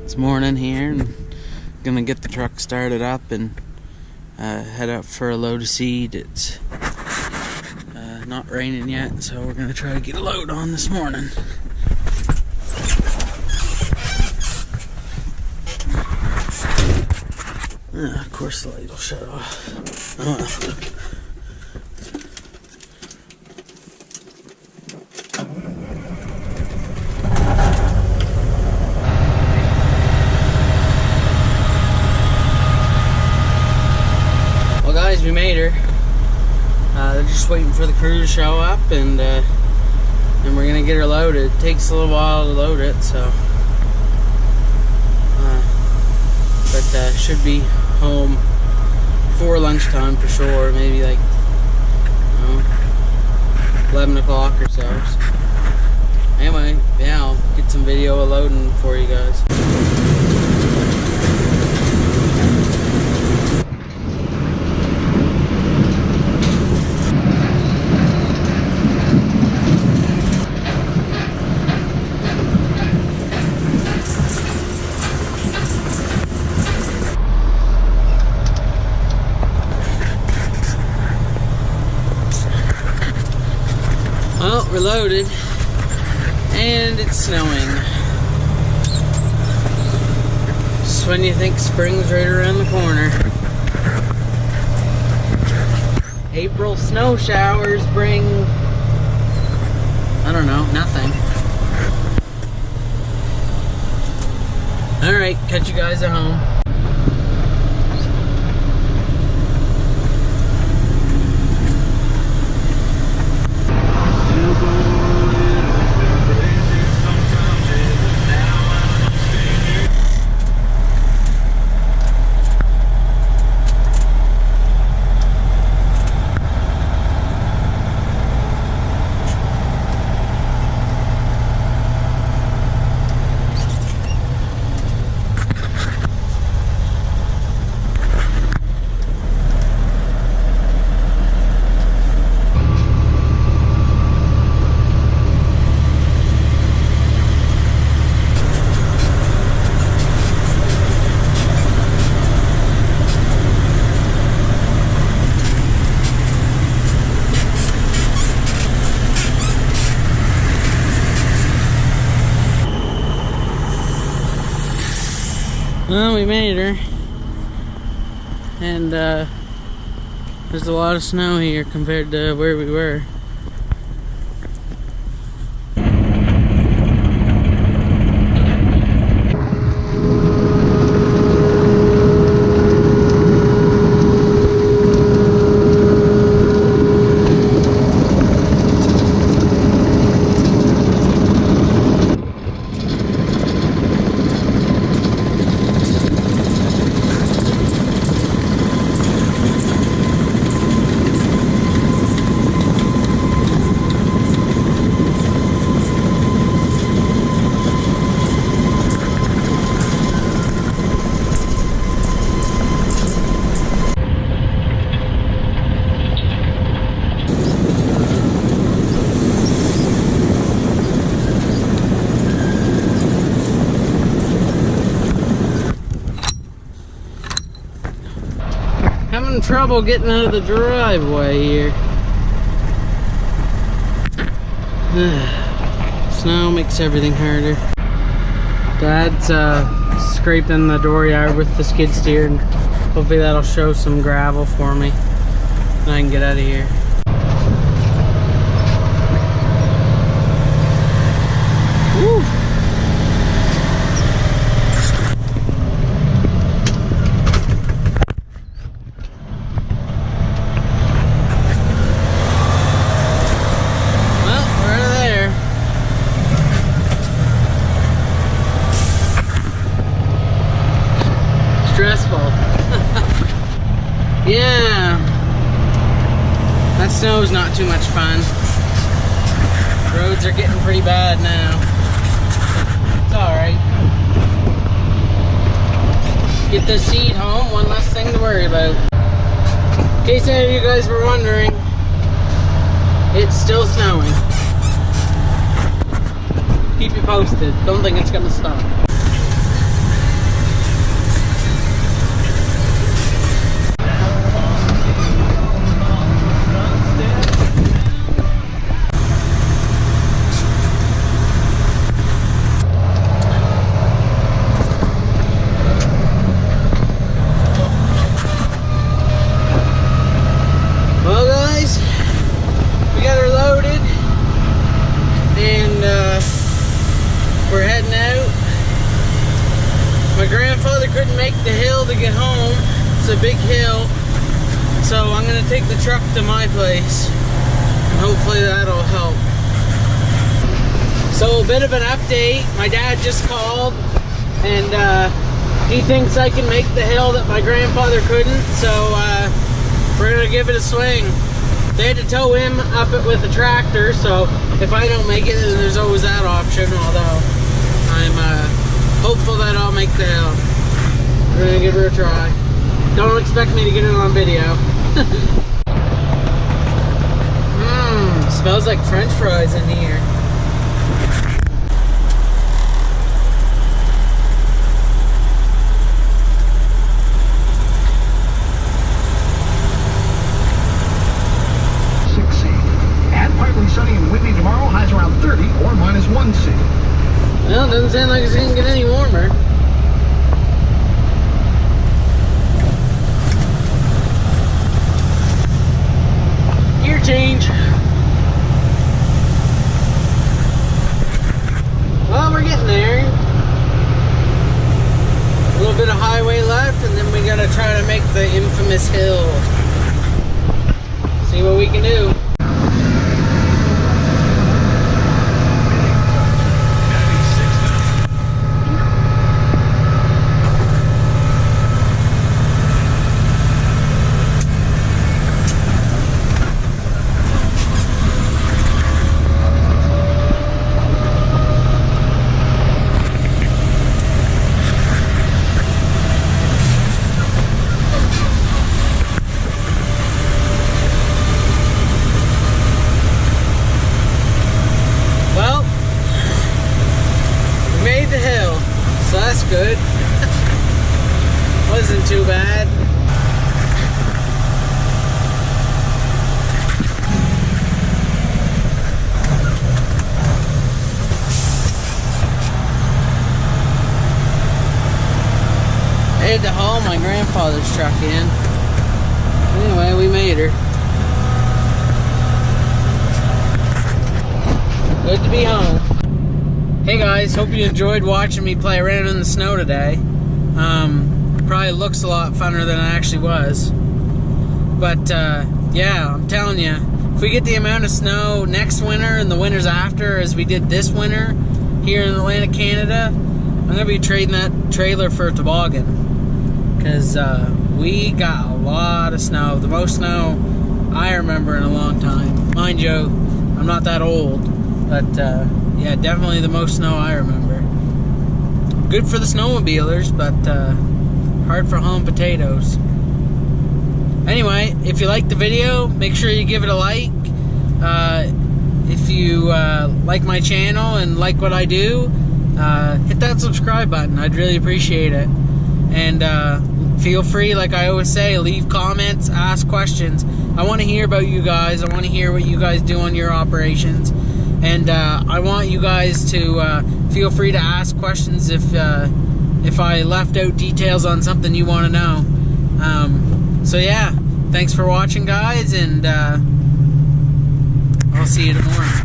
It's morning here, and gonna get the truck started up and head out for a load of seed. It's not raining yet, so we're gonna try to get a load on this morning. Of course the light will shut off. Oh well. Well guys, we made her. They're just waiting for the crew to show up, and we're gonna get her loaded. It takes a little while to load it, so but should be home before lunchtime for sure, maybe like 11 o'clock or so. Anyway, yeah, I'll get some video of loading for you guys. Well, we're loaded, and it's snowing. Just when you think spring's right around the corner. April snow showers bring, I don't know, nothing. Alright, catch you guys at home. Well, we made her, and there's a lot of snow here compared to where we were. Having trouble getting out of the driveway here. Snow makes everything harder. Dad's scraping the dooryard with the skid steer, and hopefully that'll show some gravel for me and I can get out of here. Woo. Stressful. Yeah. That snow's not too much fun. Roads are getting pretty bad now. It's alright. Get the seed home, one less thing to worry about. In case any of you guys were wondering, it's still snowing. Keep you posted. Don't think it's gonna stop. make the hill to get home. It's a big hill. So I'm going to take the truck to my place. And hopefully that'll help. So a bit of an update. My dad just called. And he thinks I can make the hill that my grandfather couldn't. So we're going to give it a swing. They had to tow him up it with a tractor, so if I don't make it, then there's always that option, although I'm hopeful that I'll make the hill. We're gonna give her a try. Don't expect me to get it on video. Smells like French fries in here. Sunny and windy tomorrow, highs around 30 or -1 C. Well, it doesn't sound like it's going to get any warmer. Gear change. Well, we're getting there. A little bit of highway left, and then we got to try to make the infamous hill. See what we can do. The hill, so that's good. Wasn't too bad. I had to haul my grandfather's truck in. Anyway, we made her. Good to be home. Hey guys, hope you enjoyed watching me play around in the snow today. Probably looks a lot funner than it actually was. But yeah, I'm telling you, if we get the amount of snow next winter and the winters after as we did this winter here in Atlantic Canada, I'm going to be trading that trailer for a toboggan. Because we got a lot of snow. The most snow I remember in a long time. Mind you, I'm not that old. But yeah, definitely the most snow I remember. Good for the snowmobilers, but hard for hauling potatoes. Anyway, if you liked the video, make sure you give it a like. If you like my channel and like what I do, hit that subscribe button. I'd really appreciate it. And feel free, like I always say, leave comments, ask questions. I want to hear about you guys. I want to hear what you guys do on your operations. And I want you guys to feel free to ask questions if I left out details on something you want to know. So yeah, thanks for watching, guys, and I'll see you tomorrow.